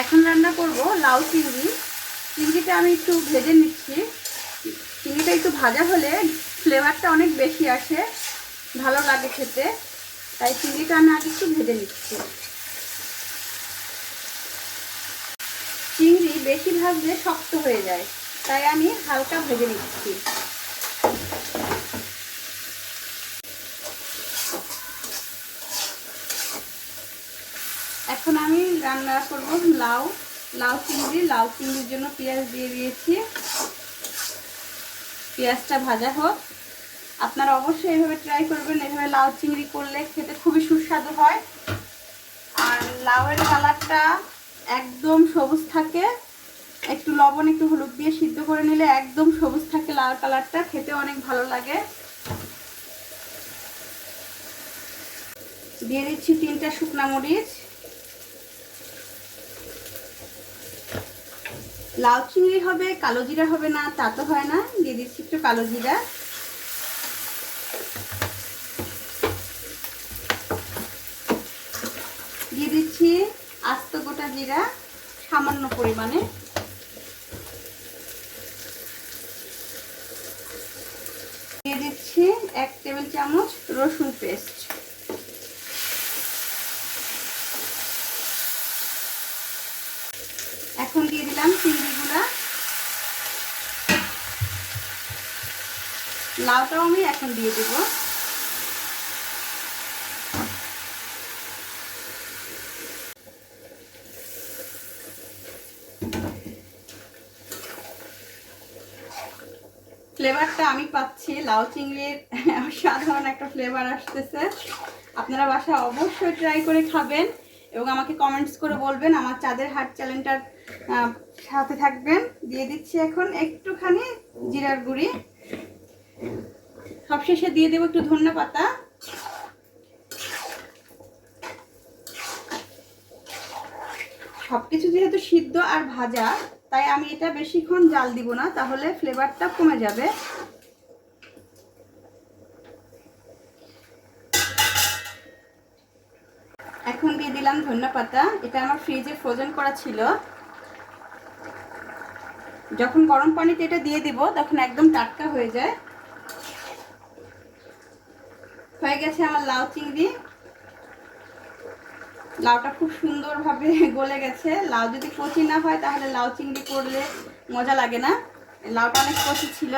এখন রান্না করব লাউ চিংড়ি। চিংড়িটা আমি একটু ভেজে নিচ্ছি। চিংড়িটা একটু ভাজা হলে ফ্লেভারটা অনেক বেশি আসে, ভালো লাগে খেতে। তাই চিংড়িটা আমি আগে একটু ভেজে নিচ্ছি। চিংড়ি বেশি ভাজলে শক্ত হয়ে যায়, তাই আমি হালকা ভেজে নিচ্ছি। এখন আমি রান্না করব লাউ চিংড়ির জন্য পেঁয়াজ দিয়ে দিয়েছি। পেঁয়াজটা ভাজা হোক। আপনারা অবশ্যই এভাবে ট্রাই করবেন। এভাবে লাউ চিংড়ি করলে খেতে খুবই সুস্বাদু হয়। আর লাউয়ের কালারটা একদম সবুজ থাকে। একটু লবণ একটু হলুদ দিয়ে সিদ্ধ করে নিলে একদম সবুজ থাকে লাউয়ের কালারটা, খেতে অনেক ভালো লাগে। দিয়ে দিচ্ছি 3টা শুকনা মরিচ। লাউ চিংড়ি হবে, কালো জিরা হবে না তা তো হয় না। দিয়ে দিচ্ছি একটু কালো জিরা। দিয়ে দিচ্ছি আস্ত গোটা জিরা সামান্য পরিমাণে। দিয়ে দিচ্ছি 1 টেবিল চামচ রসুন পেস্ট। এখন দিয়ে দিলাম চিংড়িগুলা। লাউটাও আমি এখন দিয়ে দেব। ফ্লেভারটা আমি পাচ্ছি, লাউ চিংড়ির সাধারণ একটা ফ্লেভার আসতেছে। আপনারা বাসায় অবশ্যই ট্রাই করে খাবেন এবং আমাকে কমেন্টস করে বলবেন। আমার চাঁদের হাট চ্যানেলটার সাথে থাকবেন। দিয়ে দিচ্ছি এখন একটুখানি জিরার গুঁড়ি। সবশেষে দিয়ে দেবো একটু ধনেপাতা। সবকিছু যেহেতু সিদ্ধ আর ভাজা, তাই আমি এটা বেশিক্ষণ জাল দিব না, তাহলে ফ্লেভারটা কমে যাবে। এখন দিয়ে দিলাম ধনেপাতা। এটা আমার ফ্রিজে ফ্রোজেন করা ছিল। যখন গরম পানিতে এটা দিয়ে দিব তখন একদম টাটকা হয়ে যায়। হয়ে গেছে আমার লাউ চিংড়ি। লাউটা খুব সুন্দরভাবে গলে গেছে। লাউ যদি কচি না হয় তাহলে লাউ চিংড়ি করলে মজা লাগে না। লাউটা অনেক কচি ছিল।